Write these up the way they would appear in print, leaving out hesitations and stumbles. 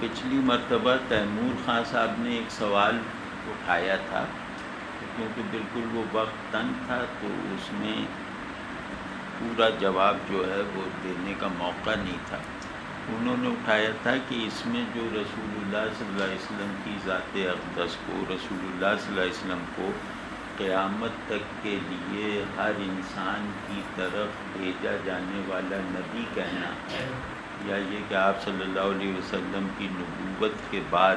پچھلی مرتبہ تیمور خان صاحب نے ایک سوال اٹھایا تھا، کیونکہ بالکل وہ وقت تنگ تھا تو اس میں پورا جواب جو ہے وہ دینے کا موقع نہیں تھا۔ انہوں نے اٹھایا تھا کہ اس میں جو رسول اللہ صلی اللہ علیہ وسلم کی ذات اقدس کو، رسول اللہ صلی اللہ علیہ وسلم کو قیامت تک کے لیے ہر انسان کی طرف بھیجا جانے والا نبی کہنا، یا یہ کہ آپ صلی اللہ علیہ وسلم کی نبوت کے بعد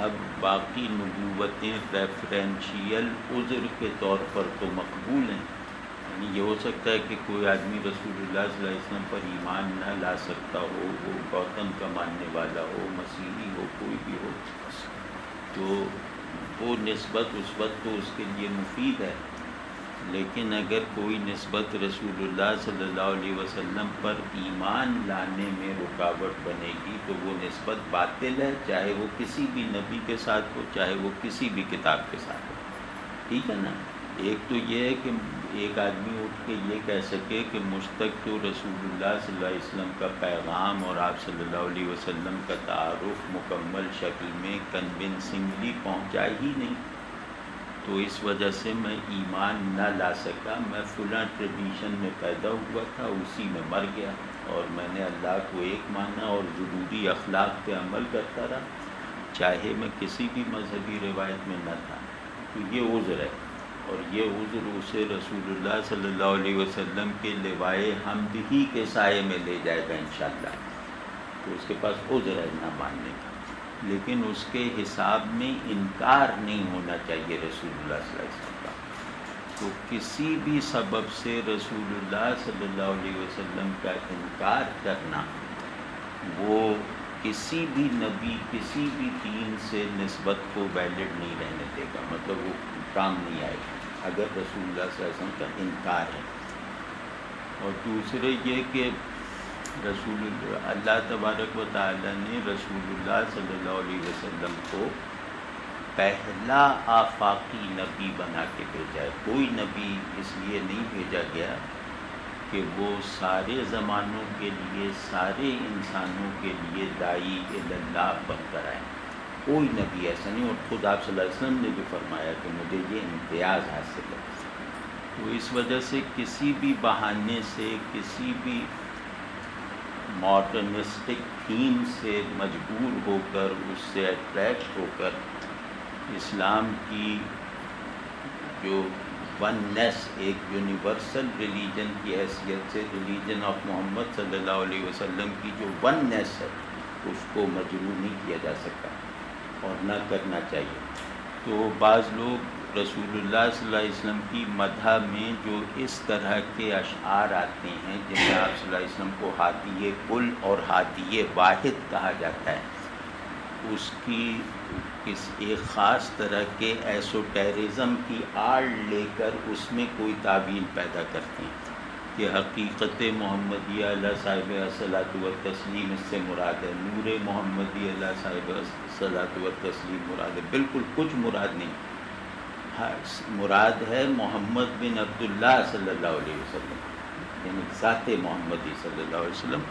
اب باقی نبوتیں ریفرنشیل عذر کے طور پر تو مقبول ہیں، یعنی یہ ہو سکتا ہے کہ کوئی آدمی رسول اللہ صلی اللہ علیہ وسلم پر ایمان نہ لا سکتا ہو، وہ گوتم کا ماننے والا ہو، مسیحی ہو، کوئی بھی ہو، تو وہ نسبت اس وقت تو اس کے لیے مفید ہے، لیکن اگر کوئی نسبت رسول اللہ صلی اللہ علیہ وسلم پر ایمان لانے میں رکاوٹ بنے گی تو وہ نسبت باطل ہے، چاہے وہ کسی بھی نبی کے ساتھ ہو، چاہے وہ کسی بھی کتاب کے ساتھ ہو، ٹھیک ہے نا۔ ایک تو یہ ہے کہ ایک آدمی اٹھ کے یہ کہہ سکے کہ مجھ تک تو رسول اللہ صلی اللہ علیہ وسلم کا پیغام اور آپ صلی اللہ علیہ وسلم کا تعارف مکمل شکل میں کنونسنگلی پہنچا ہی نہیں، تو اس وجہ سے میں ایمان نہ لا سکا، میں فلاں ٹریڈیشن میں پیدا ہوا تھا، اسی میں مر گیا، اور میں نے اللہ کو ایک مانا اور ضروری اخلاق پہ عمل کرتا رہا، چاہے میں کسی بھی مذہبی روایت میں نہ تھا، تو یہ عذر ہے، اور یہ عذر اسے رسول اللہ صلی اللہ علیہ وسلم کے لوائے حمد ہی کے سائے میں لے جائے گا انشاءاللہ، تو اس کے پاس عذر ہے نہ ماننے کا، لیکن اس کے حساب میں انکار نہیں ہونا چاہیے رسول اللہ صلی اللہ علیہ وسلم کا۔ تو کسی بھی سبب سے رسول اللہ صلی اللہ علیہ وسلم کا انکار کرنا وہ کسی بھی نبی، کسی بھی دین سے نسبت کو ویلڈ نہیں رہنے دے گا، مطلب وہ کام نہیں آئے گا اگر رسول اللہ صلی اللہ علیہ وسلم کا انکار ہے۔ اور دوسرے یہ کہ رسول اللہ تبارک و تعالی نے رسول اللہ صلی اللہ علیہ وسلم کو پہلا آفاقی نبی بنا کے بھیجا ہے۔ کوئی نبی اس لیے نہیں بھیجا گیا کہ وہ سارے زمانوں کے لیے، سارے انسانوں کے لیے داعی اللہ بن کر آئے، کوئی نبی ایسا نہیں، اور خود آپ صلی اللہ علیہ وسلم نے بھی فرمایا کہ مجھے یہ امتیاز حاصل ہے۔ تو اس وجہ سے کسی بھی بہانے سے، کسی بھی ماڈرنسٹک تھیم سے مجبور ہو کر، اس سے اٹریکٹ ہو کر اسلام کی جو وننس، ایک یونیورسل ریلیجن کی حیثیت سے ریلیجن آف محمد صلی اللہ علیہ وسلم کی جو وننس ہے اس کو مجروح نہیں کیا جا سکتا اور نہ کرنا چاہیے۔ تو بعض لوگ رسول اللہ صلی اللہ علیہ وسلم کی مدح میں جو اس طرح کے اشعار آتے ہیں جن میں آپ صلی اللہ علیہ وسلم کو ہادی کل اور ہادی واحد کہا جاتا ہے، اس کی ایک خاص طرح کے ایسوٹیرزم کی آڑ لے کر اس میں کوئی تعویل پیدا کرتے ہیں کہ حقیقت محمدیہ اللہ صاحب الصلاۃ والتسلیم اس سے مراد ہے، نور محمدی اللہ صاحب الصلاۃ والتسلیم مراد ہے، بالکل کچھ مراد نہیں، مراد ہے محمد بن عبداللہ صلی اللہ علیہ وسلم، یعنی ذات محمدی صلی اللہ علیہ وسلم۔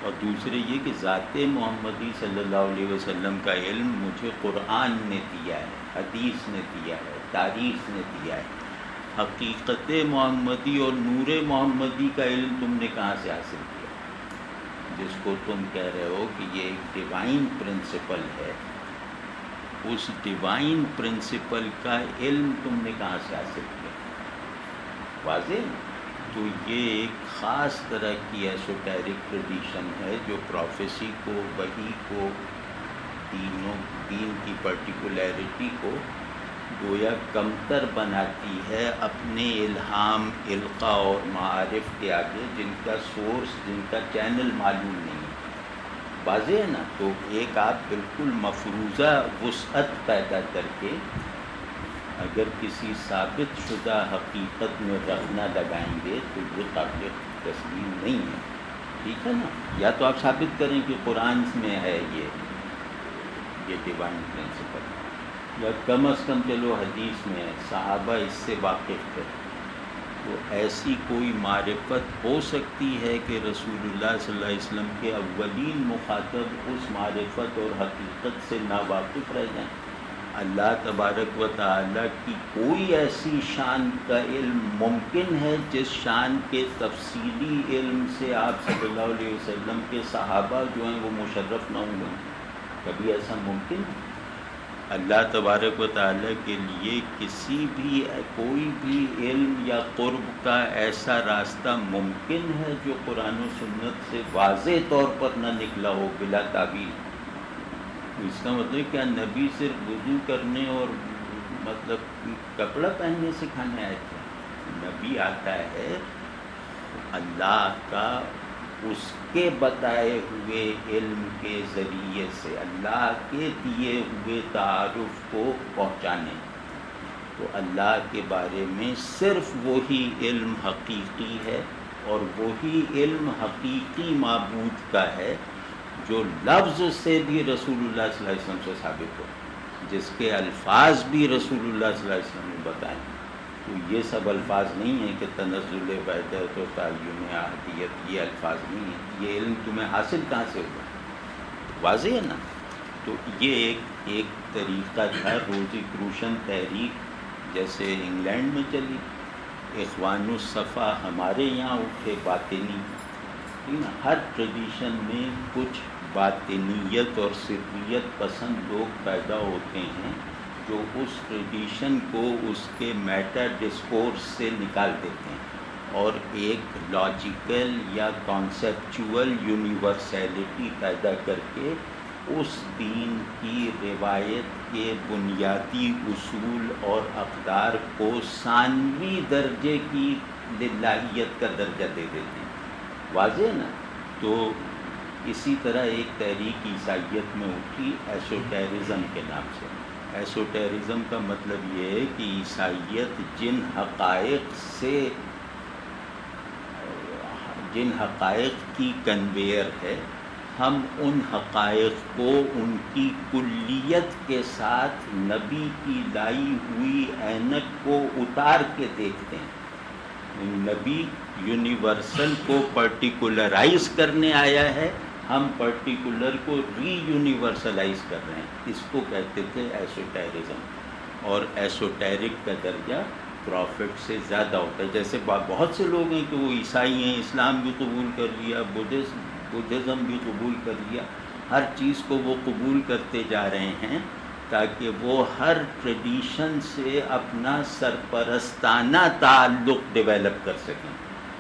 اور دوسرے یہ کہ ذات محمدی صلی اللہ علیہ وسلم کا علم مجھے قرآن نے دیا ہے، حدیث نے دیا ہے، تاریخ نے دیا ہے، حقیقت محمدی اور نور محمدی کا علم تم نے کہاں سے حاصل کیا؟ جس کو تم کہہ رہے ہو کہ یہ ایک ڈیوائن پرنسپل ہے، اس ڈیوائن پرنسپل کا علم تم نے کہاں سے حاصل کیا؟ واضح؟ تو یہ ایک خاص طرح کی ایسوٹیرک ٹریڈیشن ہے جو پروفیسی کو، وحی کو، دین کی پرٹیکولیرٹی کو گویا کمتر بناتی ہے اپنے الہام، القاء اور معارف کے آگے، جن کا سورس، جن کا چینل معلوم نہیں ہے۔ واضح ہے نا؟ تو ایک آپ بالکل مفروضہ وسعت پیدا کر کے اگر کسی ثابت شدہ حقیقت میں رغنا لگائیں گے تو وہ قابل تسلیم نہیں ہے، ٹھیک ہے نا؟ یا تو آپ ثابت کریں کہ قرآن میں ہے یہ ڈیوائن پرنسپل، یا کم از کم چلو حدیث میں ہے، صحابہ اس سے واقف تھے، تو ایسی کوئی معرفت ہو سکتی ہے کہ رسول اللہ صلی اللہ علیہ وسلم کے اولین مخاطب اس معرفت اور حقیقت سے ناواقف رہ جائیں؟ اللہ تبارک و تعالیٰ کی کوئی ایسی شان کا علم ممکن ہے جس شان کے تفصیلی علم سے آپ صلی اللہ علیہ وسلم کے صحابہ جو ہیں وہ مشرف نہ ہوئے؟ کبھی ایسا ممکن ہے؟ اللہ تبارک و تعالیٰ کے لیے کسی بھی کوئی بھی علم یا قرب کا ایسا راستہ ممکن ہے جو قرآن و سنت سے واضح طور پر نہ نکلا ہو بلا تعبیر؟ اس کا مطلب کیا نبی صرف وضو کرنے اور مطلب کپڑا پہننے سکھانے آئے تھے؟ نبی آتا ہے اللہ کا اس کے بتائے ہوئے علم کے ذریعے سے اللہ کے دیے ہوئے تعارف کو پہنچانے. تو اللہ کے بارے میں صرف وہی علم حقیقی ہے اور وہی علم حقیقی معبود کا ہے جو لفظ سے بھی رسول اللہ صلی اللہ علیہ وسلم سے ثابت ہو، جس کے الفاظ بھی رسول اللہ صلی اللہ علیہ وسلم نے بتائے. تو یہ سب الفاظ نہیں ہیں کہ تنزل وحدت و تعین احدیت، یہ الفاظ نہیں ہیں. یہ علم تمہیں حاصل کہاں سے ہوا؟ واضح ہے نا. تو یہ ایک طریقہ تھا. روزی کروشن تحریک جیسے انگلینڈ میں چلی، اخوان الصفا ہمارے یہاں اٹھے باطنی. ہر ٹریڈیشن میں کچھ باطنیت اور سریت پسند لوگ پیدا ہوتے ہیں جو اس ٹریڈیشن کو اس کے میٹا ڈسکورس سے نکال دیتے ہیں اور ایک لاجیکل یا کانسیپچول یونیورسیلٹی پیدا کر کے اس دین کی روایت کے بنیادی اصول اور اقدار کو ثانوی درجے کی للہیت کا درجہ دے دیتے ہیں. واضح ہے نا. تو اسی طرح ایک تحریک عیسائیت میں اٹھی ایسوٹیرزم کے نام سے. ایسوٹیرزم کا مطلب یہ ہے کہ عیسائیت جن حقائق کی کنویئر ہے، ہم ان حقائق کو ان کی کلیت کے ساتھ نبی کی لائی ہوئی عینک کو اتار کے دیکھتے ہیں. نبی یونیورسل کو پرٹیکولرائز کرنے آیا ہے، ہم پرٹیکولر کو ری یونیورسلائز کر رہے ہیں. اس کو کہتے تھے ایسوٹیرزم. اور ایسوٹیرک کا درجہ پروفٹ سے زیادہ ہوتا ہے. جیسے بہت سے لوگ ہیں کہ وہ عیسائی ہیں، اسلام بھی قبول کر لیا، بدھزم بھی قبول کر لیا، ہر چیز کو وہ قبول کرتے جا رہے ہیں تاکہ وہ ہر ٹریڈیشن سے اپنا سرپرستانہ تعلق ڈیولپ کر سکیں.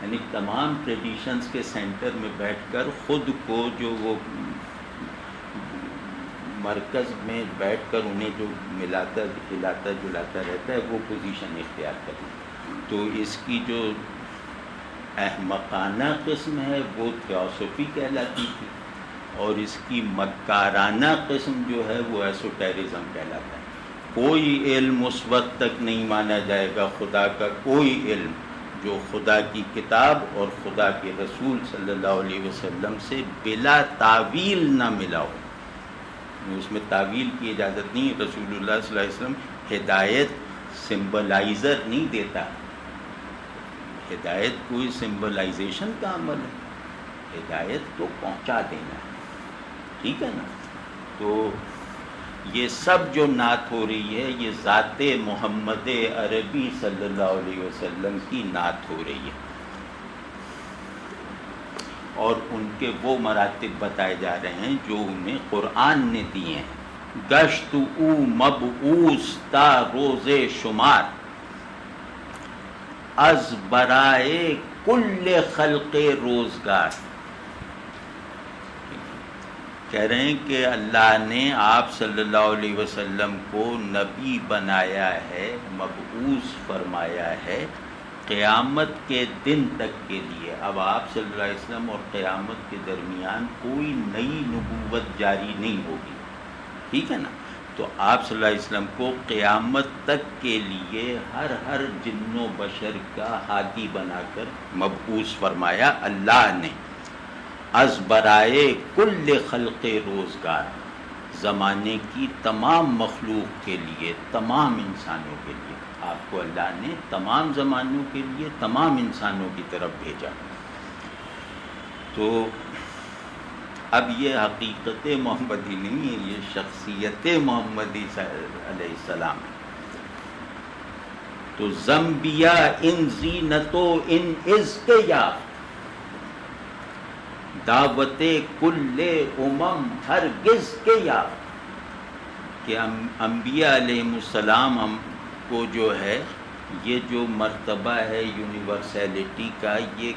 یعنی تمام ٹریڈیشنز کے سینٹر میں بیٹھ کر خود کو جو وہ مرکز میں بیٹھ کر انہیں جو ملاتا ہلاتا جلاتا رہتا ہے وہ پوزیشن اختیار کریں. تو اس کی جو احمقانہ قسم ہے وہ تھیوسوفی کہلاتی تھی، اور اس کی مکارانہ قسم جو ہے وہ ایسوٹیرزم کہلاتا ہے. کوئی علم اس وقت تک نہیں مانا جائے گا، خدا کا کوئی علم جو خدا کی کتاب اور خدا کے رسول صلی اللہ علیہ وسلم سے بلا تعویل نہ ملا ہو. اس میں تعویل کی اجازت نہیں. رسول اللہ صلی اللہ علیہ وسلم ہدایت سمبلائزر نہیں دیتا. ہدایت کوئی سمبلائزیشن کا عمل ہے، ہدایت تو پہنچا دینا ہے. ٹھیک ہے نا. تو یہ سب جو نعت ہو رہی ہے یہ ذات محمد عربی صلی اللہ علیہ وسلم کی نعت ہو رہی ہے، اور ان کے وہ مراتب بتائے جا رہے ہیں جو انہیں قرآن نے دیے ہیں. گشت او مبعوث تا روز شمار، از برائے کل خلق روزگار. کہہ رہے ہیں کہ اللہ نے آپ صلی اللہ علیہ وسلم کو نبی بنایا ہے، مبعوث فرمایا ہے قیامت کے دن تک کے لیے. اب آپ صلی اللہ علیہ وسلم اور قیامت کے درمیان کوئی نئی نبوت جاری نہیں ہوگی. ٹھیک ہے نا. تو آپ صلی اللہ علیہ وسلم کو قیامت تک کے لیے ہر جن و بشر کا ہادی بنا کر مبعوث فرمایا اللہ نے. از برائے کل خلق روزگار، زمانے کی تمام مخلوق کے لیے، تمام انسانوں کے لیے. آپ کو اللہ نے تمام زمانوں کے لیے تمام انسانوں کی طرف بھیجا. تو اب یہ حقیقت محمدی نہیں ہے، یہ شخصیت محمدی علیہ السلام ہے. تو زمبیا ان زینت و ان عزق یافت، دعوت کل امم ہرگز کے یافت، کہ انبیاء علیہ السلام کو جو ہے یہ جو مرتبہ ہے یونیورسیلٹی کا، یہ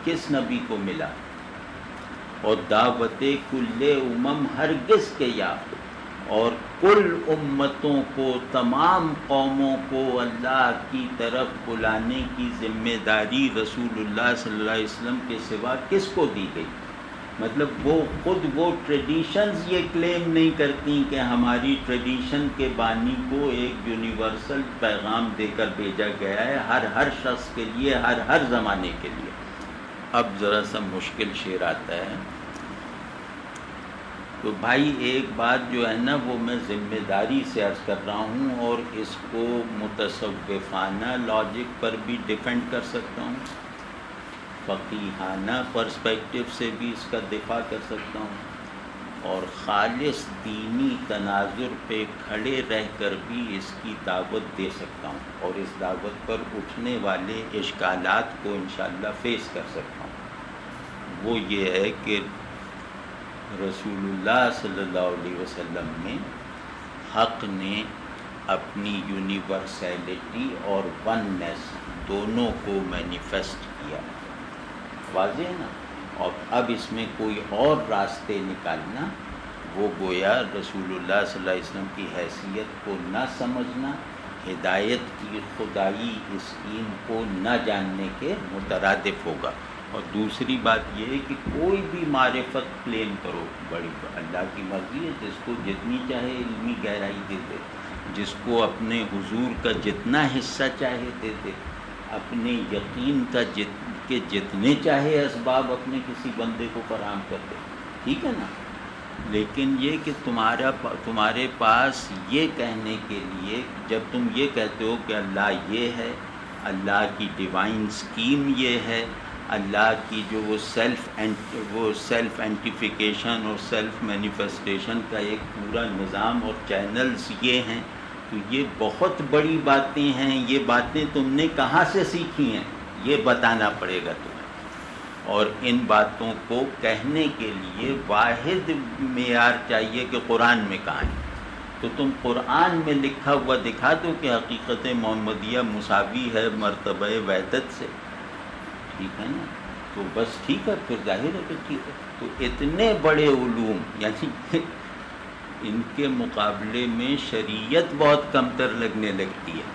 کس نبی کو ملا؟ اور دعوت کل امم ہرگز کے یافت، اور کل امتوں کو، تمام قوموں کو اللہ کی طرف بلانے کی ذمہ داری رسول اللہ صلی اللہ علیہ وسلم کے سوا کس کو دی گئی؟ مطلب وہ خود وہ ٹریڈیشنز یہ کلیم نہیں کرتی کہ ہماری ٹریڈیشن کے بانی کو ایک یونیورسل پیغام دے کر بھیجا گیا ہے ہر شخص کے لیے، ہر زمانے کے لیے. اب ذرا سا مشکل شعر آتا ہے. تو بھائی ایک بات جو ہے نا وہ میں ذمہ داری سے عرض کر رہا ہوں، اور اس کو متصوفانہ لاجک پر بھی ڈیفینڈ کر سکتا ہوں، فقیہانہ پرسپیکٹو سے بھی اس کا دفاع کر سکتا ہوں، اور خالص دینی تناظر پہ کھڑے رہ کر بھی اس کی دعوت دے سکتا ہوں، اور اس دعوت پر اٹھنے والے اشکالات کو انشاءاللہ فیس کر سکتا ہوں. وہ یہ ہے کہ رسول اللہ صلی اللہ علیہ وسلم میں حق نے اپنی یونیورسیلٹی اور وننس دونوں کو مینیفیسٹ کیا. واضح ہے نا؟ اور اب اس میں کوئی اور راستے نکالنا وہ گویا رسول اللہ صلی اللہ علیہ وسلم کی حیثیت کو نہ سمجھنا، ہدایت کی خدائی اسکیم کو نہ جاننے کے مترادف ہوگا. اور دوسری بات یہ ہے کہ کوئی بھی معرفت کلیم کرو، بڑی اللہ کی مرضی ہے، جس کو جتنی چاہے علمی گہرائی دے دے، جس کو اپنے حضور کا جتنا حصہ چاہے دے دے، اپنے یقین کا جتنے چاہے اسباب اپنے کسی بندے کو فراہم کر دے، ٹھیک ہے نا. لیکن یہ کہ تمہارے پاس یہ کہنے کے لیے، جب تم یہ کہتے ہو کہ اللہ یہ ہے، اللہ کی ڈیوائن اسکیم یہ ہے، اللہ کی جو وہ سیلف اینٹیفیکیشن اور سیلف مینیفیسٹیشن کا ایک پورا نظام اور چینلز یہ ہیں، تو یہ بہت بڑی باتیں ہیں. یہ باتیں تم نے کہاں سے سیکھی ہیں یہ بتانا پڑے گا تمہیں. اور ان باتوں کو کہنے کے لیے واحد معیار چاہیے کہ قرآن میں کہاں ہے. تو تم قرآن میں لکھا ہوا دکھا دو کہ حقیقت محمدیہ مساوی ہے مرتبہ وحدت سے، ٹھیک ہے نا، تو بس ٹھیک ہے، پھر ظاہر ہے کہ ٹھیک ہے. تو اتنے بڑے علوم، یعنی ان کے مقابلے میں شریعت بہت کمتر لگنے لگتی ہے،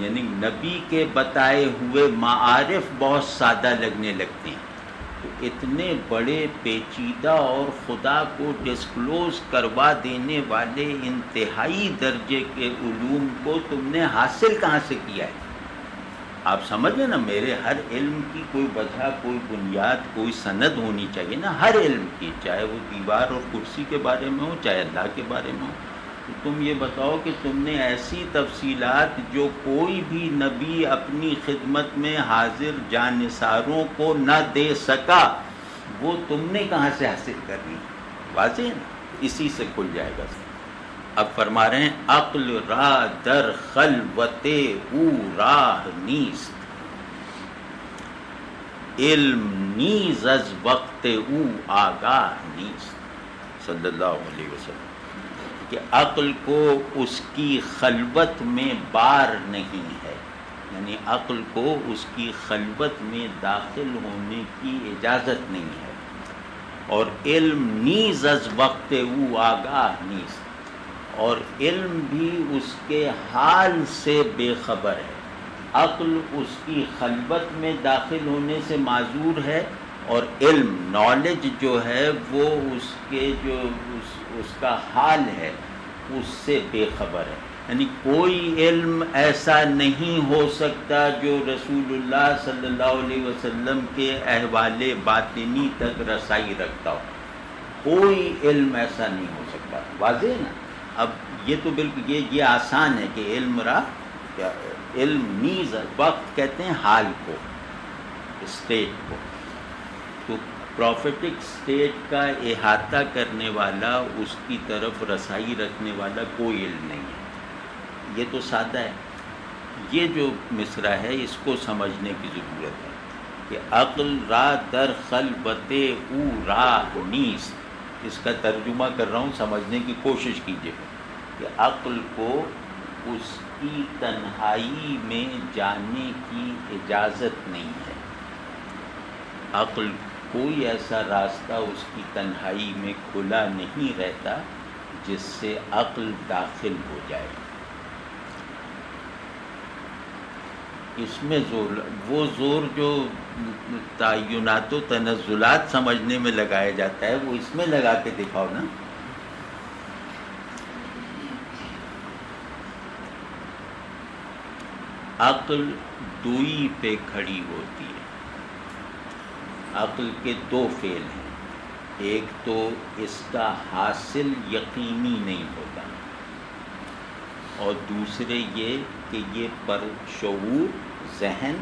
یعنی نبی کے بتائے ہوئے معارف بہت سادہ لگنے لگتے ہیں. تو اتنے بڑے پیچیدہ اور خدا کو ڈسکلوز کروا دینے والے انتہائی درجے کے علوم کو تم نے حاصل کہاں سے کیا ہے؟ آپ سمجھ لیں نا، میرے ہر علم کی کوئی وجہ، کوئی بنیاد، کوئی سند ہونی چاہیے نا، ہر علم کی، چاہے وہ دیوار اور کرسی کے بارے میں ہو، چاہے اللہ کے بارے میں ہو. تو تم یہ بتاؤ کہ تم نے ایسی تفصیلات جو کوئی بھی نبی اپنی خدمت میں حاضر جانثاروں کو نہ دے سکا، وہ تم نے کہاں سے حاصل کر لی؟ واضح ہے نا؟ اسی سے کھل جائے گا. اب فرما رہے ہیں عقل را در خلوت او راہ نیست، علم نیز از وقت او آگاہ نیست. صلی اللہ علیہ وسلم کہ عقل کو اس کی خلوت میں بار نہیں ہے، یعنی عقل کو اس کی خلوت میں داخل ہونے کی اجازت نہیں ہے. اور علم نیز از وقت او آگاہ نیست، اور علم بھی اس کے حال سے بے خبر ہے. عقل اس کی خلوت میں داخل ہونے سے معذور ہے، اور علم نالج جو ہے وہ اس کے جو اس کا حال ہے اس سے بے خبر ہے. یعنی کوئی علم ایسا نہیں ہو سکتا جو رسول اللہ صلی اللہ علیہ وسلم کے احوال باطنی تک رسائی رکھتا ہو. کوئی علم ایسا نہیں ہو سکتا. واضح ہے نا؟ اب یہ تو بالکل یہ آسان ہے کہ علم را علم نیز وقت کہتے ہیں حال کو، اسٹیٹ کو. تو پروفیٹک اسٹیٹ کا احاطہ کرنے والا، اس کی طرف رسائی رکھنے والا کوئی علم نہیں ہے. یہ تو سادہ ہے. یہ جو مصرع ہے اس کو سمجھنے کی ضرورت ہے کہ عقل را در خلوت او را نیست. اس کا ترجمہ کر رہا ہوں، سمجھنے کی کوشش کیجیے کہ عقل کو اس کی تنہائی میں جانے کی اجازت نہیں ہے. عقل کوئی ایسا راستہ اس کی تنہائی میں کھلا نہیں رہتا جس سے عقل داخل ہو جائے. اس میں وہ زور جو تعینات و تنزلات سمجھنے میں لگایا جاتا ہے وہ اس میں لگا کے دکھاؤ نا. عقل دوئی پہ کھڑی ہوتی ہے. عقل کے دو فعل ہیں. ایک تو اس کا حاصل یقینی نہیں ہوتا، اور دوسرے یہ کہ یہ پر شعور، ذہن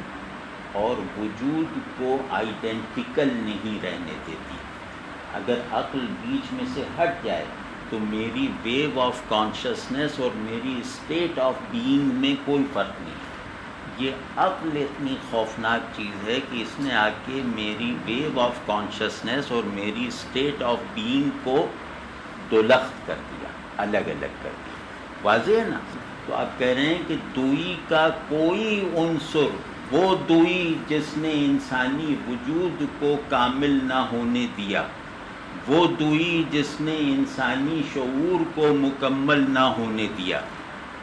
اور وجود کو آئیڈینٹیکل نہیں رہنے دیتی. اگر عقل بیچ میں سے ہٹ جائے تو میری ویو آف کانشسنس اور میری اسٹیٹ آف بینگ میں کوئی فرق نہیں. یہ عقل اتنی خوفناک چیز ہے کہ اس نے آ کے میری ویو آف کانشسنس اور میری اسٹیٹ آف بینگ کو دولخت کر دیا، الگ الگ کر دیا. واضح ہے نا؟ تو آپ کہہ رہے ہیں کہ دوئی کا کوئی عنصر، وہ دوئی جس نے انسانی وجود کو کامل نہ ہونے دیا، وہ دوئی جس نے انسانی شعور کو مکمل نہ ہونے دیا،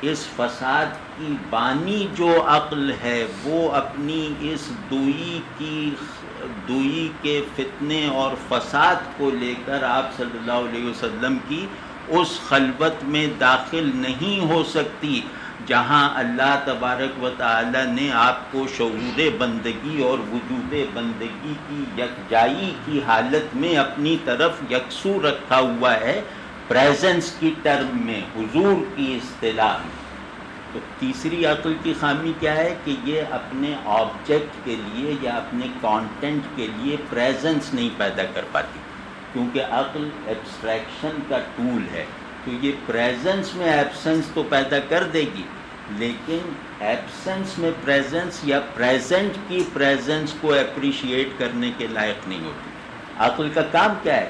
اس فساد کی بانی جو عقل ہے وہ اپنی اس دوئی کے فتنے اور فساد کو لے کر آپ صلی اللہ علیہ وسلم کی اس خلوت میں داخل نہیں ہو سکتی جہاں اللہ تبارک و تعالی نے آپ کو شعور بندگی اور وجود بندگی کی یکجائی کی حالت میں اپنی طرف یکسو رکھا ہوا ہے، پریزنس کی ٹرم میں، حضور کی اصطلاح میں. تو تیسری عقل کی خامی کیا ہے کہ یہ اپنے آبجیکٹ کے لیے یا اپنے کانٹینٹ کے لیے پریزنس نہیں پیدا کر پاتی، کیونکہ عقل ایبسٹریکشن کا ٹول ہے. تو یہ پریزنس میں ایبسنس تو پیدا کر دے گی، لیکن ایبسنس میں پریزنس یا پریزنٹ کی پریزنس کو اپریشیٹ کرنے کے لائق نہیں ہوتی. عقل کا کام کیا ہے؟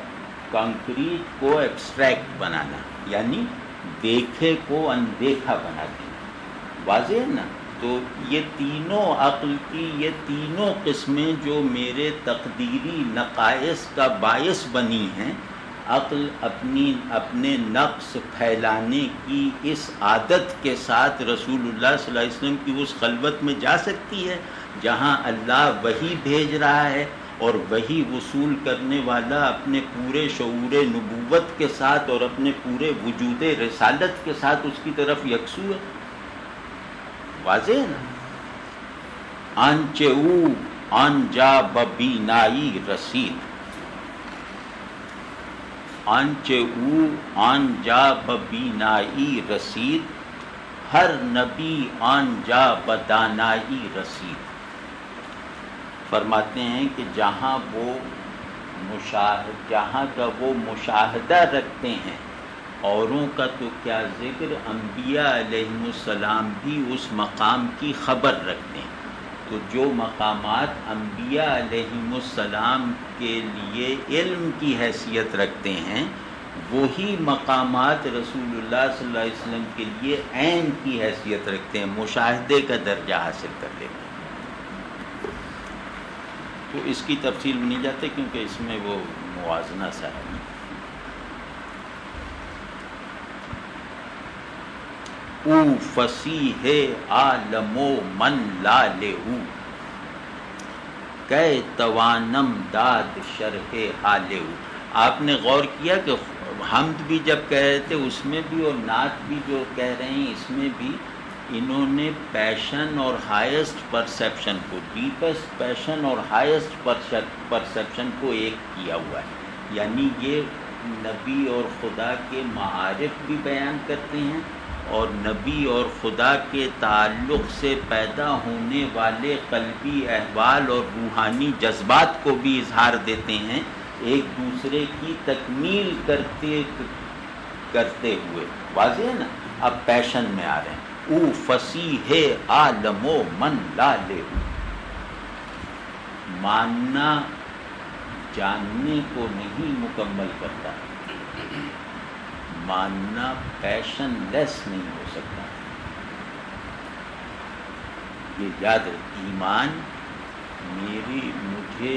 کنکریٹ کو ایبسٹریکٹ بنانا، یعنی دیکھے کو اندیکھا بنا دینا. واضح ہے نا؟ تو یہ تینوں عقل کی یہ تینوں قسمیں جو میرے تقدیری نقائص کا باعث بنی ہیں، عقل اپنے نقص پھیلانے کی اس عادت کے ساتھ رسول اللہ صلی اللہ علیہ وسلم کی اس خلوت میں جا سکتی ہے جہاں اللہ وحی بھیج رہا ہے اور وحی وصول کرنے والا اپنے پورے شعور نبوت کے ساتھ اور اپنے پورے وجود رسالت کے ساتھ اس کی طرف یکسو ہے. واضح ہے نا؟ آنچے او آنجا ببینائی رسید، آنچے او آنجا ببینائی رسید، ہر نبی آنجا بدانائی رسید. فرماتے ہیں کہ جہاں کا وہ مشاہدہ رکھتے ہیں، اوروں کا تو کیا ذکر، انبیاء علیہم السلام بھی اس مقام کی خبر رکھتے ہیں. تو جو مقامات انبیاء علیہم السلام کے لیے علم کی حیثیت رکھتے ہیں، وہی مقامات رسول اللہ صلی اللہ علیہ وسلم کے لیے عین کی حیثیت رکھتے ہیں، مشاہدے کا درجہ حاصل کر لیتے ہیں. تو اس کی تفصیل میں نہیں جاتے کیونکہ اس میں وہ موازنہ سا ہے. او فصیح عالم و من لا لہو، کہ توانم داد شرح حالہو. آپ نے غور کیا کہ حمد بھی جب کہہ رہے تھے اس میں بھی، اور نعت بھی جو کہہ رہے ہیں اس میں بھی، انہوں نے پیشن اور ہائیسٹ پرسیپشن کو، ڈیپسٹ پیشن اور ہائیسٹ پرسیپشن کو ایک کیا ہوا ہے. یعنی یہ نبی اور خدا کے معارف بھی بیان کرتے ہیں اور نبی اور خدا کے تعلق سے پیدا ہونے والے قلبی احوال اور روحانی جذبات کو بھی اظہار دیتے ہیں، ایک دوسرے کی تکمیل کرتے ہوئے. واضح ہے نا؟ اب پیشن میں آ رہے ہیں. او فصیح عالم و من لا لے، ماننا جاننے کو نہیں مکمل کرتا، ماننا پیشن لیس نہیں ہو سکتا. یہ یاد رکھ، ایمان مجھے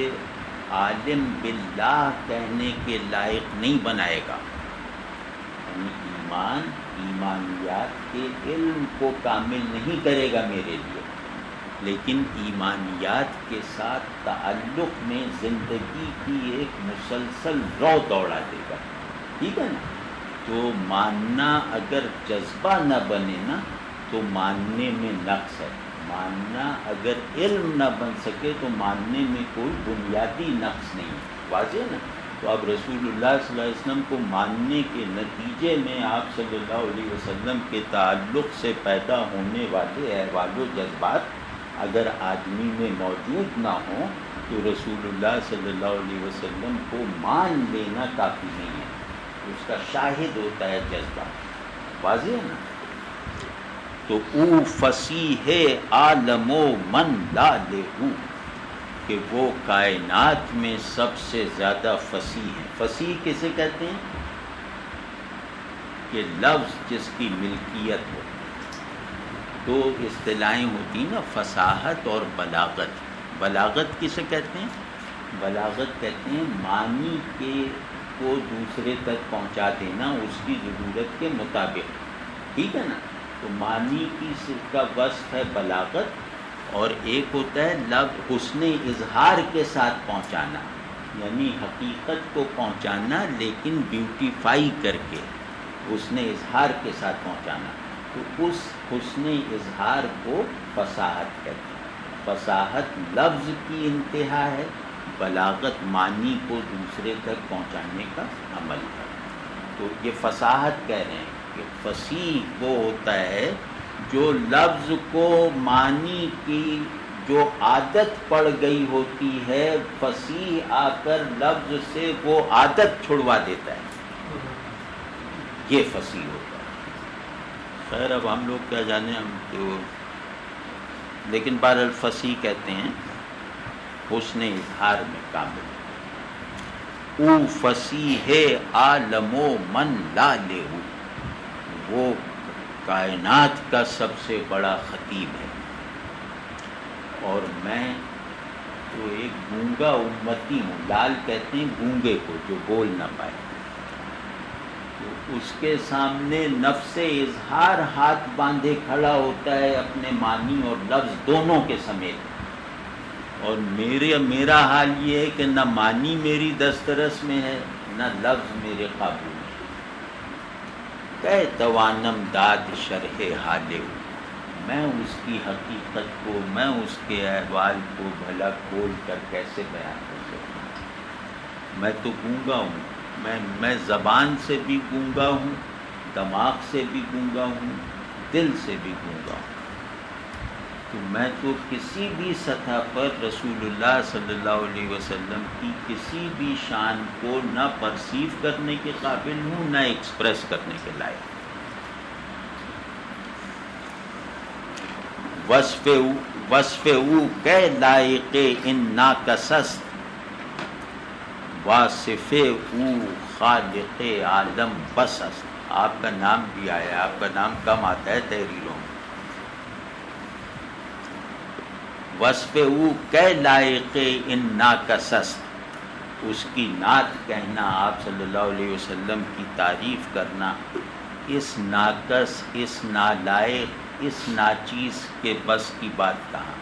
عالم باللہ کہنے کے لائق نہیں بنائے گا. یعنی ایمانیات کے علم کو کامل نہیں کرے گا میرے لیے، لیکن ایمانیات کے ساتھ تعلق میں زندگی کی ایک مسلسل رو دوڑا دے گا. ٹھیک ہے نا؟ تو ماننا اگر جذبہ نہ بنے نا تو ماننے میں نقص ہے. ماننا اگر علم نہ بن سکے تو ماننے میں کوئی بنیادی نقص نہیں ہے. واضح ہے نا؟ تو اب رسول اللہ صلی اللہ علیہ وسلم کو ماننے کے نتیجے میں آپ صلی اللہ علیہ وسلم کے تعلق سے پیدا ہونے والے احوال و جذبات اگر آدمی میں موجود نہ ہوں تو رسول اللہ صلی اللہ علیہ وسلم کو مان لینا کافی نہیں ہے، اس کا شاہد ہوتا ہے جذبہ. واضح ہے نا؟ تو او فصیح عالم و من لا لہو، کہ وہ کائنات میں سب سے زیادہ فصیح ہے. فصیح کسے کہتے ہیں؟ کہ لفظ جس کی ملکیت ہو. دو اصطلاحیں ہوتی نا، فصاحت اور بلاغت. بلاغت کسے کہتے ہیں؟ بلاغت کہتے ہیں معنی کے کو دوسرے تک پہنچا دینا اس کی ضرورت کے مطابق. ٹھیک ہے نا؟ تو معنی کی کا وصف ہے بلاغت، اور ایک ہوتا ہے لفظ حسن اظہار کے ساتھ پہنچانا، یعنی حقیقت کو پہنچانا لیکن بیوٹیفائی کر کے حسن اظہار کے ساتھ پہنچانا. تو اس حسن اظہار کو فصاحت کہتے ہیں. فصاحت لفظ کی انتہا ہے، بلاغت معنی کو دوسرے تک پہنچانے کا عمل ہے. تو یہ فصاحت کہہ رہے ہیں کہ فصیح وہ ہوتا ہے جو لفظ کو معنی کی جو عادت پڑ گئی ہوتی ہے، فصیح آ کر لفظ سے وہ عادت چھڑوا دیتا ہے. یہ فصیح ہوتا ہے. خیر اب ہم لوگ کیا جانے، ہم تو لیکن بہرحال فصیح کہتے ہیں حسن اظہار میں کامل. او فصیح عالم و من لا لہو، وہ کائنات کا سب سے بڑا خطیب ہے، اور میں تو ایک گونگا امتی ہوں. لال کہتے ہیں گونگے کو جو بول نہ پائے. تو اس کے سامنے نفس اظہار ہاتھ باندھے کھڑا ہوتا ہے اپنے معنی اور لفظ دونوں کے سمیت. اور میرا حال یہ ہے کہ نہ معنی میری دسترس میں ہے نہ لفظ میرے قابو میں. کہ توانم داد شرح حالے، میں اس کی حقیقت کو، میں اس کے احوال کو بھلا کھول کر کیسے بیان کر سکتا ہوں؟ میں تو گونگا ہوں. میں زبان سے بھی گونگا ہوں، دماغ سے بھی گونگا ہوں، دل سے بھی گونگا ہوں. تو میں تو کسی بھی سطح پر رسول اللہ صلی اللہ علیہ وسلم کی کسی بھی شان کو نہ پرسیو کرنے کے قابل ہوں نہ ایکسپریس کرنے کے لائق. وصف او کہ لائق ان ناقصست، واصف او خالق عالم بس است. آپ کا نام بھی آیا، آپ کا نام کم آتا ہے تحریروں میں. وصف او کہ لائق ان ناقصست، اس کی نعت کہنا، آپ صلی اللہ علیہ وسلم کی تعریف کرنا اس ناقص، اس نالائق، اس ناچیز کے بس کی بات کہاں.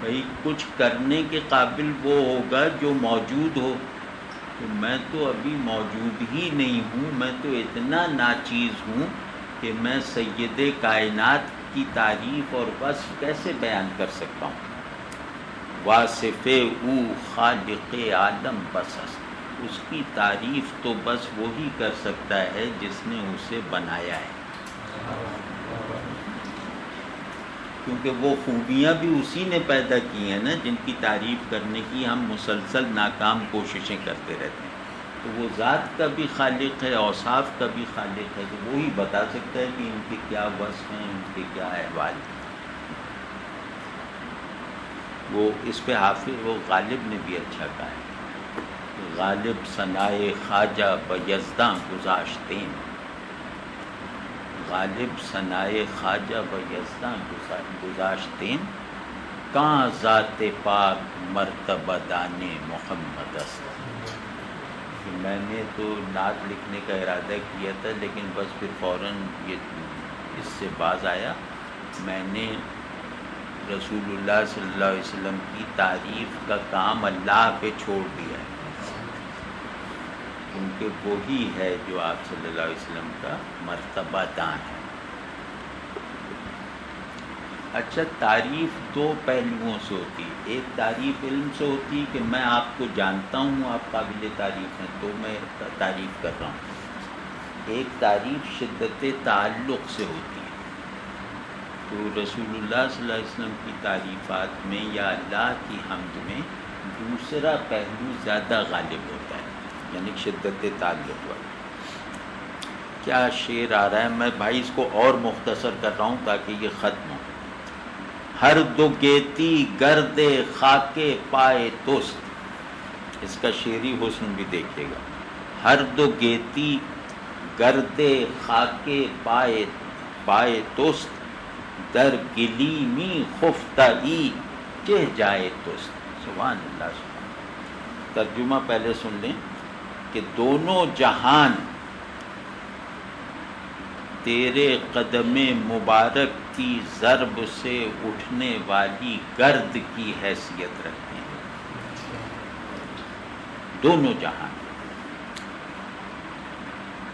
بھئی کچھ کرنے کے قابل وہ ہوگا جو موجود ہو. تو میں تو ابھی موجود ہی نہیں ہوں. میں تو اتنا ناچیز ہوں کہ میں سید کائنات کی تعریف اور وصف کیسے بیان کر سکتا ہوں. واصف او خالق عالم بس است، اس کی تعریف تو بس وہی کر سکتا ہے جس نے اسے بنایا ہے. کیونکہ وہ خوبیاں بھی اسی نے پیدا کی ہیں نا جن کی تعریف کرنے کی ہم مسلسل ناکام کوششیں کرتے رہتے ہیں. تو وہ ذات کا بھی خالق ہے، اوصاف کا بھی خالق ہے، تو وہی بتا سکتا ہے کہ ان کے کیا وصف ہیں، ان کے کیا احوال ہیں. وہ اس پہ حافظ وہ غالب نے بھی اچھا کہا ہے، غالب ثنائے خواجہ بیزداں گذاشتیں، غالب ثنائے خواجہ بیزداں گذاشتیں، کہاں ذات پاک مرتبہ دان محمد است. کہ میں نے تو نعت لکھنے کا ارادہ کیا تھا، لیکن بس پھر فوراً یہ اس سے باز آیا. میں نے رسول اللہ صلی اللہ علیہ وسلم کی تعریف کا کام اللہ پہ چھوڑ دیا ہے، کیونکہ وہی ہے جو آپ صلی اللہ علیہ وسلم کا مرتبہ دان ہے. اچھا، تعریف دو پہلوؤں سے ہوتی ہے. ایک تعریف علم سے ہوتی ہے کہ میں آپ کو جانتا ہوں، آپ قابل تعریف ہیں تو میں تعریف کر رہا ہوں. ایک تعریف شدت تعلق سے ہوتی ہے. تو رسول اللہ صلی اللہ علیہ وسلم کی تعریفات میں یا اللہ کی حمد میں دوسرا پہلو زیادہ غالب ہوتا ہے، یعنی شدت تعلق والا. کیا شعر آ رہا ہے، میں بھائی اس کو اور مختصر کر رہا ہوں تاکہ یہ ختم ہو. ہر دو گیتی گرد خاک پائے توست، اس کا شعری حسن بھی دیکھیے گا. ہر دو گیتی گرد خاک پائے توست، در گلیمی خفتگی چہ جائے توست. سبحان اللہ. سبحان. ترجمہ پہلے سن لیں کہ دونوں جہان تیرے قدم مبارک کی ضرب سے اٹھنے والی گرد کی حیثیت رکھتے ہیں. دونوں جہان.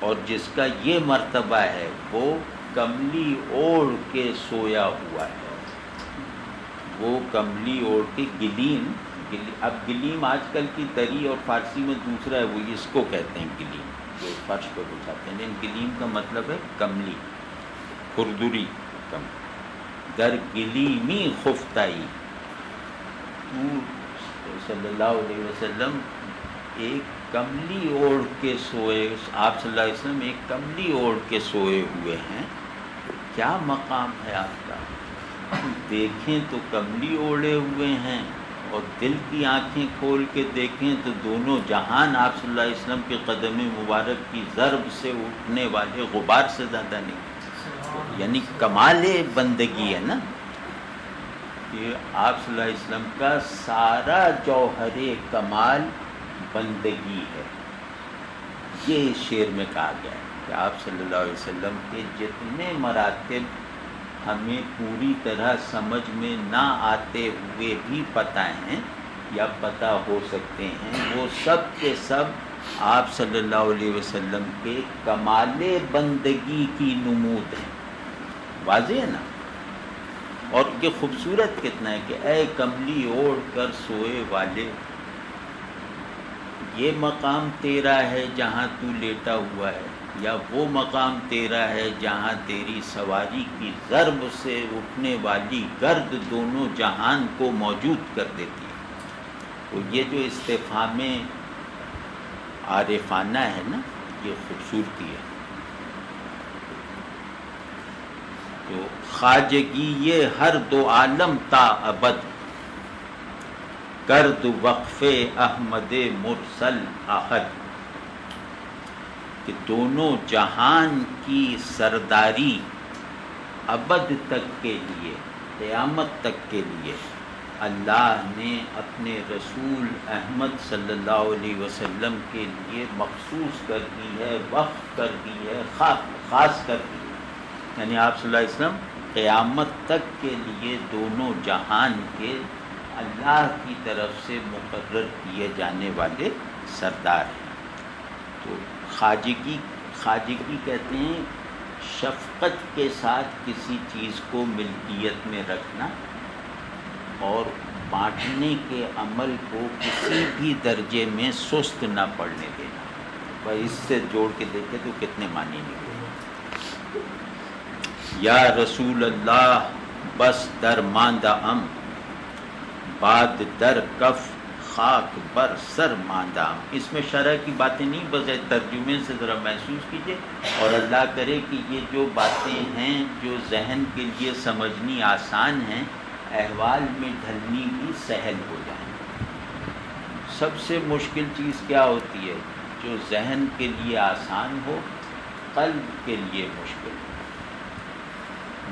اور جس کا یہ مرتبہ ہے وہ کملی اوڑھ کے سویا ہوا ہے. وہ کملی اوڑھ کے گلیم، اب گلیم آج کل کی دری اور فارسی میں دوسرا ہے، وہ اس کو کہتے ہیں گلیم، جو فرش پہ بچھاتے ہیں. لیکن گلیم کا مطلب ہے کملی، کھردری. در گلیمی خفتائی، صلی اللہ علیہ وسلم ایک کملی اوڑھ کے سوئے، آپ صلی اللہ علیہ وسلم ایک کملی اوڑھ کے سوئے ہوئے ہیں. کیا مقام ہے آپ کا. دیکھیں تو کملی اوڑھے ہوئے ہیں، اور دل کی آنکھیں کھول کے دیکھیں تو دونوں جہان آپ صلی اللہ علیہ وسلم کے قدم مبارک کی ضرب سے اٹھنے والے غبار سے زیادہ نہیں. یعنی کمال بندگی ہے نا، کہ آپ صلی اللہ علیہ وسلم کا سارا جوہر کمال بندگی ہے. یہ شعر میں کہا گیا ہے کہ آپ صلی اللہ علیہ وسلم کے جتنے مراتب ہمیں پوری طرح سمجھ میں نہ آتے ہوئے بھی پتہ ہیں یا پتہ ہو سکتے ہیں، وہ سب کے سب آپ صلی اللہ علیہ وسلم کے کمال بندگی کی نمود ہیں. واضح ہے نا. اور یہ خوبصورت کتنا ہے کہ اے کملی اوڑھ کر سوئے والے، یہ مقام تیرا ہے جہاں تو لیٹا ہوا ہے، یا وہ مقام تیرا ہے جہاں تیری سواری کی ضرب سے اٹھنے والی گرد دونوں جہان کو موجود کر دیتی ہے. تو یہ جو استفہام عارفانہ ہے نا، یہ خوبصورتی ہے. تو خواجگی یہ ہر دو عالم تا ابد، کرد وقف احمد مرسل احد. کہ دونوں جہان کی سرداری ابد تک کے لیے، قیامت تک کے لیے اللہ نے اپنے رسول احمد صلی اللہ علیہ وسلم کے لیے مخصوص کر دی ہے، وقف کر دی ہے، خاص کر دی ہے. یعنی آپ صلی اللہ علیہ وسلم قیامت تک کے لیے دونوں جہان کے اللہ کی طرف سے مقرر کیے جانے والے سردار ہیں. تو خواجگی کہتے ہیں شفقت کے ساتھ کسی چیز کو ملکیت میں رکھنا اور بانٹنے کے عمل کو کسی بھی درجے میں سست نہ پڑنے دینا. بھائی اس سے جوڑ کے دیکھیں تو کتنے معنی نکلے. یا رسول اللہ بس درماندہ ام، باد در کف خاک بر سر ماندہ ام۔ اس میں شرح کی باتیں نہیں، بس ترجمے سے ذرا محسوس کیجئے، اور اللہ کرے کہ یہ جو باتیں ہیں جو ذہن کے لیے سمجھنی آسان ہیں، احوال میں ڈھلنی بھی سہل ہو جائیں۔ سب سے مشکل چیز کیا ہوتی ہے؟ جو ذہن کے لیے آسان ہو، قلب کے لیے مشکل ہو۔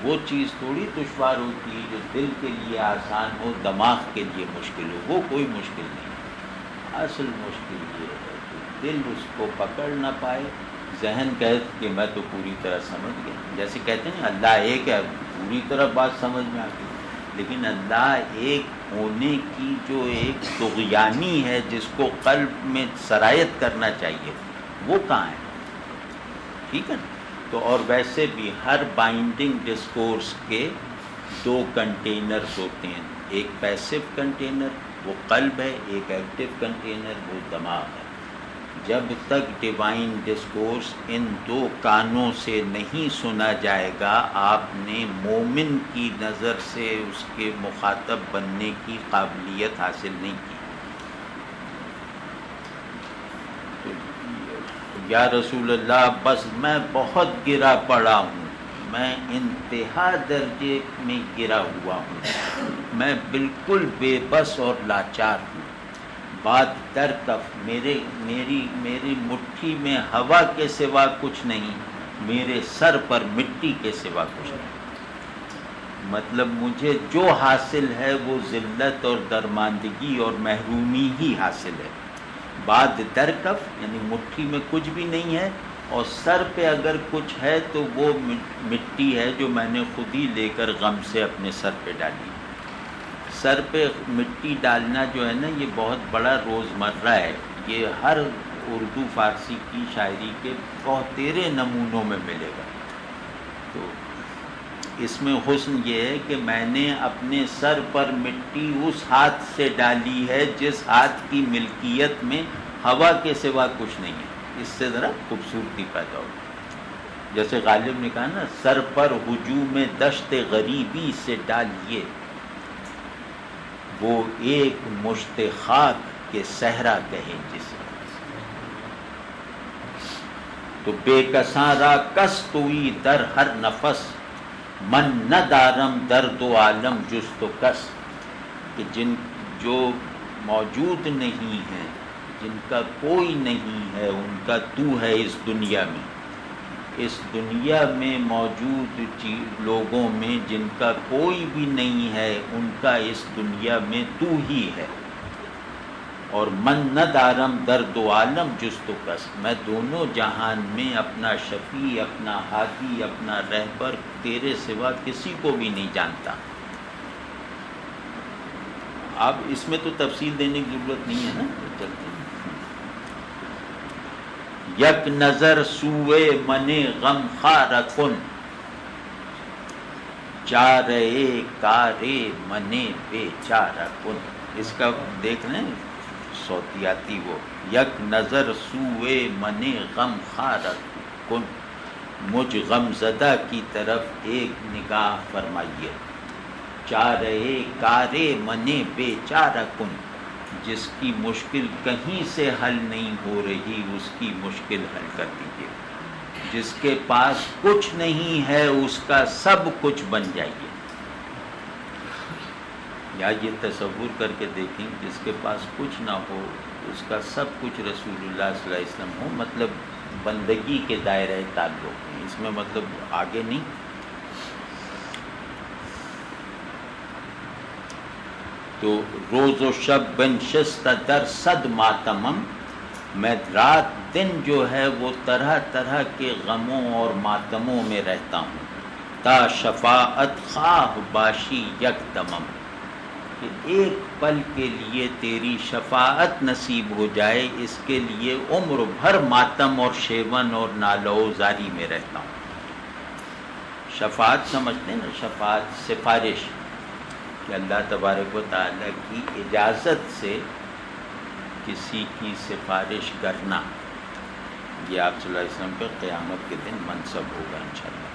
وہ چیز تھوڑی دشوار ہوتی ہے جو دل کے لیے آسان ہو، دماغ کے لیے مشکل ہو، وہ کوئی مشکل نہیں۔ اصل مشکل یہ ہے کہ دل اس کو پکڑ نہ پائے، ذہن کہے کہ میں تو پوری طرح سمجھ گیا، جیسے کہتے ہیں اللہ ایک ہے، پوری طرح بات سمجھ میں آ گئی، لیکن اللہ ایک ہونے کی جو ایک طغیانی ہے جس کو قلب میں سرایت کرنا چاہیے، وہ کہاں ہے؟ ٹھیک ہے نا؟ تو اور ویسے بھی ہر بائنڈنگ ڈسکورس کے دو کنٹینرز ہوتے ہیں، ایک پیسو کنٹینر وہ قلب ہے، ایک ایکٹیو کنٹینر وہ دماغ ہے۔ جب تک ڈیوائن ڈسکورس ان دو کانوں سے نہیں سنا جائے گا، آپ نے مومن کی نظر سے اس کے مخاطب بننے کی قابلیت حاصل نہیں کی۔ یا رسول اللہ بس میں بہت گرا پڑا ہوں، میں انتہا درجے میں گرا ہوا ہوں، میں بالکل بے بس اور لاچار ہوں۔ بات در کف، میری مٹھی میں ہوا کے سوا کچھ نہیں، میرے سر پر مٹی کے سوا کچھ نہیں۔ مطلب مجھے جو حاصل ہے وہ ذلت اور درماندگی اور محرومی ہی حاصل ہے۔ بات در کف یعنی مٹھی میں کچھ بھی نہیں ہے، اور سر پہ اگر کچھ ہے تو وہ مٹی ہے جو میں نے خود ہی لے کر غم سے اپنے سر پہ ڈالی۔ سر پہ مٹی ڈالنا جو ہے نا، یہ بہت بڑا روزمرہ ہے، یہ ہر اردو فارسی کی شاعری کے بہت تیرے نمونوں میں ملے گا۔ تو اس میں حسن یہ ہے کہ میں نے اپنے سر پر مٹی اس ہاتھ سے ڈالی ہے جس ہاتھ کی ملکیت میں ہوا کے سوا کچھ نہیں ہے۔ اس سے ذرا خوبصورتی پیدا ہوگی۔ جیسے غالب نے کہا نا، سر پر ہجوم دشت غریبی سے ڈالیے، وہ ایک مشت خاک کے صحرا کہیں جسے، تو بے کساں را کس توئی در ہر نفس، من نہ دارم درد و عالم جز تو کس، کہ جو موجود نہیں ہے، جن کا کوئی نہیں ہے، ان کا تو ہے اس دنیا میں، اس دنیا میں موجود لوگوں میں جن کا کوئی بھی نہیں ہے، ان کا اس دنیا میں تو ہی ہے۔ اور من نہ دارم درد و عالم جز تو کس، میں دونوں جہان میں اپنا شفیع، اپنا ہادی، اپنا رہبر تیرے سوا کسی کو بھی نہیں جانتا۔ اب اس میں تو تفصیل دینے کی ضرورت نہیں ہے نا، چلتے ہیں۔ یک نظر سوئے من غم خار کن، چارے کارے من بے چارہ کن۔ اس کا دیکھ رہے ہیں صوتیاتی، وہ یک نظر سوئے من غم خار کن، مجھ غم زدہ کی طرف ایک نگاہ فرمائیے، چارے کارے من بے چارہ کن، جس کی مشکل کہیں سے حل نہیں ہو رہی اس کی مشکل حل کر دیجیے، جس کے پاس کچھ نہیں ہے اس کا سب کچھ بن جائیے۔ یا یہ تصور کر کے دیکھیں، جس کے پاس کچھ نہ ہو اس کا سب کچھ رسول اللہ صلی اللہ علیہ وسلم ہو، مطلب بندگی کے دائرہ تعلق میں، اس میں مطلب آگے نہیں۔ تو روز و شب بنشستہ در صد ماتمم، میں رات دن جو ہے وہ طرح طرح کے غموں اور ماتموں میں رہتا ہوں، تا شفاعت خواہ باشی یک دمم، کہ ایک پل کے لیے تیری شفاعت نصیب ہو جائے، اس کے لیے عمر بھر ماتم اور شیون اور نالہ و زاری میں رہتا ہوں۔ شفاعت سمجھتے ہیں نا، شفاعت سفارش، کہ اللہ تبارک و تعالیٰ کی اجازت سے کسی کی سفارش کرنا، یہ آپ صلی اللہ علیہ وسلم پہ قیامت کے دن منصب ہوگا انشاءاللہ۔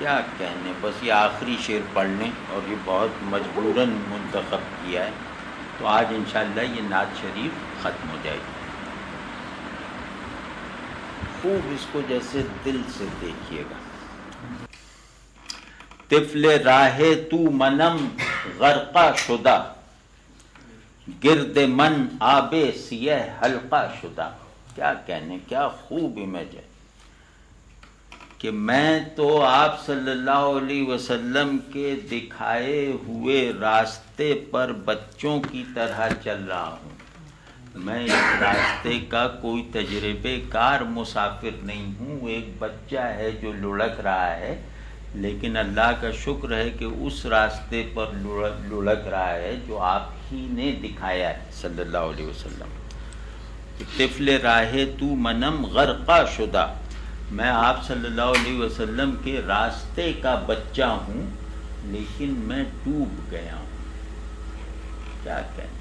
کیا کہنے، بس یہ آخری شعر پڑھ لیں، اور یہ بہت مجبوراً منتخب کیا ہے، تو آج انشاءاللہ یہ نعت شریف ختم ہو جائے گی۔ خوب اس کو جیسے دل سے دیکھیے گا۔ طفل راہ تو منم غرقہ شدہ، گرد من آب سیہ حلقہ شدہ۔ کیا کہنے، کیا خوب امیج ہے کہ میں تو آپ صلی اللہ علیہ وسلم کے دکھائے ہوئے راستے پر بچوں کی طرح چل رہا ہوں۔ میں اس راستے کا کوئی تجربے کار مسافر نہیں ہوں، ایک بچہ ہے جو لڑک رہا ہے، لیکن اللہ کا شکر ہے کہ اس راستے پر لڑک رہا ہے جو آپ ہی نے دکھایا ہے صلی اللہ علیہ وسلم۔ طفل راہ تو منم غرقہ شدہ، میں آپ صلی اللہ علیہ وسلم کے راستے کا بچہ ہوں، لیکن میں ڈوب گیا ہوں۔ کیا کہنا،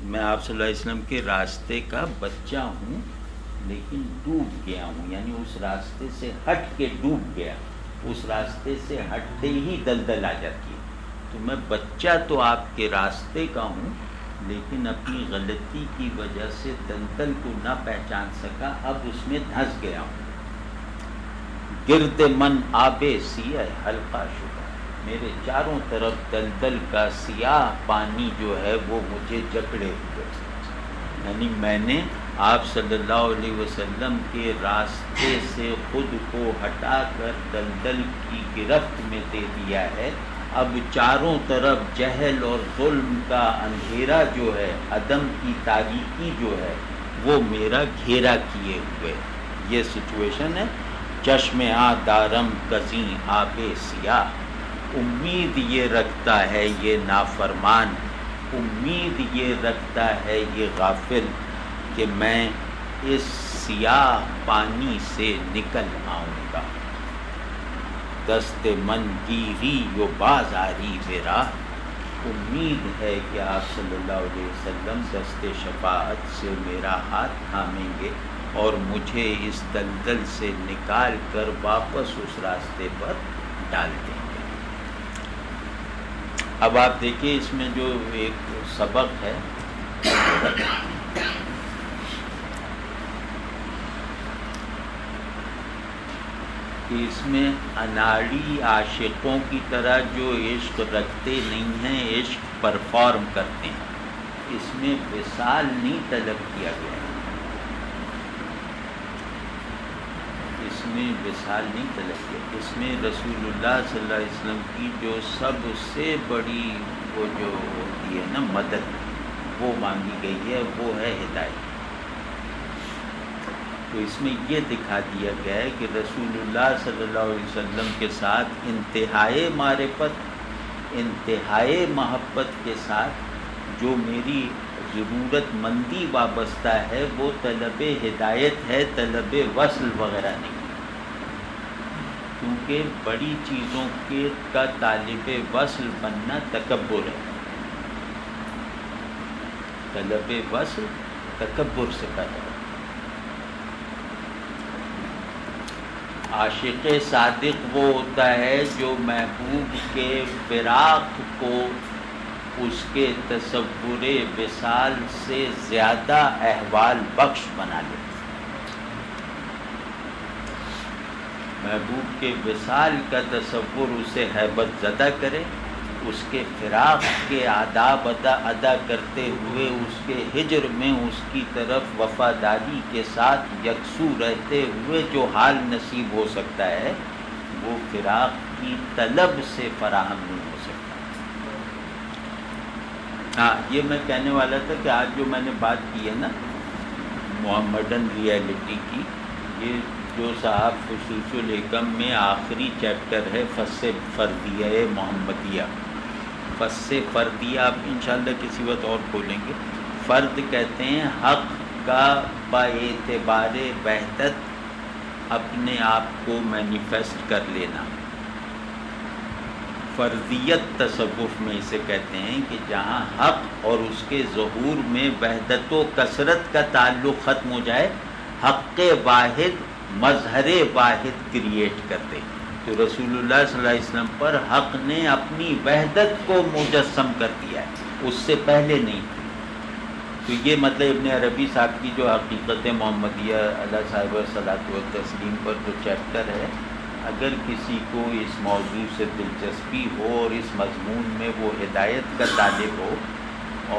میں آپ صلی اللہ علیہ وسلم کے راستے کا بچہ ہوں لیکن ڈوب گیا ہوں، یعنی اس راستے سے ہٹ کے ڈوب گیا، اس راستے سے ہٹتے ہی دلدل آ جاتی ہے۔ تو میں بچہ تو آپ کے راستے کا ہوں، لیکن اپنی غلطی کی وجہ سے دلدل کو نہ پہچان سکا، اب اس میں دھنس گیا ہوں۔ گرد من آب سیاہ حلقہ شدہ، میرے چاروں طرف دلدل کا سیاہ پانی جو ہے وہ مجھے جکڑے ہوئے، یعنی میں نے آپ صلی اللہ علیہ وسلم کے راستے سے خود کو ہٹا کر دلدل کی گرفت میں دے دیا ہے۔ اب چاروں طرف جہل اور ظلم کا اندھیرا جو ہے، عدم کی تاریکی جو ہے، وہ میرا گھیرا کیے ہوئے، یہ سچویشن ہے۔ چشم آ دارم کزیں آب سیاہ، امید یہ رکھتا ہے یہ نافرمان، امید یہ رکھتا ہے یہ غافل کہ میں اس سیاہ پانی سے نکل آؤں گا۔ دست من گیری و بازاری براہ، امید ہے کہ آپ صلی اللہ علیہ وسلم دست شفاعت سے میرا ہاتھ تھامیں گے اور مجھے اس دلدل سے نکال کر واپس اس راستے پر ڈال دیں گے۔ اب آپ دیکھیے اس میں جو ایک سبق ہے، اس میں اناڑی عاشقوں کی طرح جو عشق رکھتے نہیں ہیں، عشق پرفارم کرتے ہیں، اس میں وصال نہیں طلب کیا گیا، اس میں وصال نہیں طلب کیا، اس میں رسول اللہ صلی اللہ علیہ وسلم کی جو سب سے بڑی وہ جو ہوتی ہے نا مدد، وہ مانگی گئی ہے، وہ ہے ہدایت۔ تو اس میں یہ دکھا دیا گیا ہے کہ رسول اللہ صلی اللہ علیہ وسلم کے ساتھ انتہائی معرفت، انتہائی محبت کے ساتھ جو میری ضرورت مندی وابستہ ہے وہ طلب ہدایت ہے، طلب وصل وغیرہ نہیں، کیونکہ بڑی چیزوں کا طالب وصل بننا تکبر ہے، طلب وصل تکبر سے پیدا ہے۔ عاشق صادق وہ ہوتا ہے جو محبوب کے فراق کو اس کے تصور وصال سے زیادہ احوال بخش بنا لے، محبوب کے وصال کا تصور اسے ہیبت زدہ کرے، اس کے فراق کے آداب ادا کرتے ہوئے اس کے ہجر میں اس کی طرف وفاداری کے ساتھ یکسو رہتے ہوئے جو حال نصیب ہو سکتا ہے وہ فراق کی طلب سے فراہم نہیں ہو سکتا۔ ہاں، یہ میں کہنے والا تھا کہ آج جو میں نے بات کی ہے نا محمدن ریئلٹی کی، یہ جو صاحب خصوص الحکم میں آخری چیپٹر ہے فص فردیہ محمدیہ، فص فردیہ آپ انشاءاللہ کسی وقت اور کھولیں گے۔ فرد کہتے ہیں حق کا باعتبار وحدت اپنے آپ کو مینیفیسٹ کر لینا، فردیت تصوف میں اسے کہتے ہیں کہ جہاں حق اور اس کے ظہور میں وحدت و کثرت کا تعلق ختم ہو جائے، حق واحد مظہر واحد کریٹ کر دے، تو رسول اللہ صلی اللہ علیہ وسلم پر حق نے اپنی وحدت کو مجسم کر دیا ہے، اس سے پہلے نہیں تھی۔ تو یہ مطلب ابن عربی صاحب کی جو حقیقت محمدیہ علیہ صاحب صلاۃ و تسلیم پر جو چیپٹر ہے، اگر کسی کو اس موضوع سے دلچسپی ہو اور اس مضمون میں وہ ہدایت کا طالب ہو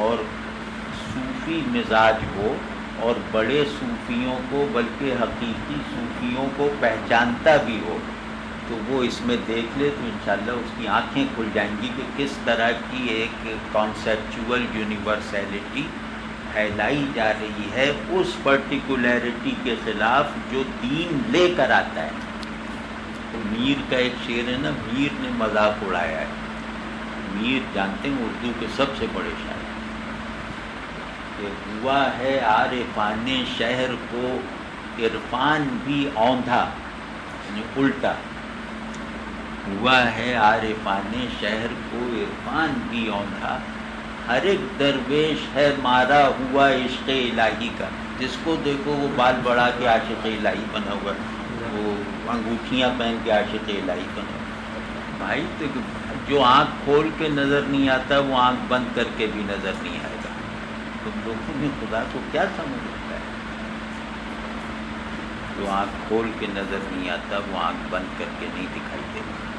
اور صوفی مزاج ہو اور بڑے صوفیوں کو بلکہ حقیقی صوفیوں کو پہچانتا بھی ہو، تو وہ اس میں دیکھ لے تو انشاءاللہ اس کی آنکھیں کھل جائیں گی کہ کس طرح کی ایک کانسیپچول یونیورسیلٹی پھیلائی جا رہی ہے اس پرٹیکولیرٹی کے خلاف جو دین لے کر آتا ہے۔ میر کا ایک شعر ہے نا، میر نے مذاق اڑایا ہے۔ میر جانتے ہیں اردو کے سب سے بڑے شاعر، کہ ہوا ہے عارفان شہر کو عرفان بھی اوندھا، یعنی الٹا، ہوا ہے عارفان شہر کو عرفان بھی اوندھا، ہر ایک درویش ہے مارا ہوا عشق الہی کا۔ جس کو دیکھو وہ بال بڑھا کے عاشق الہی بنا ہوا، وہ انگوٹھیاں پہن کے عاشق الہی بنا ہوا۔ بھائی تو جو آنکھ کھول کے نظر نہیں آتا وہ آنکھ بند کر کے بھی نظر نہیں آئے گا۔ تم لوگوں نے خدا کو کیا سمجھ رکھا ہے؟ جو آنکھ کھول کے نظر نہیں آتا وہ آنکھ بند کر کے نہیں دکھائی دیتا۔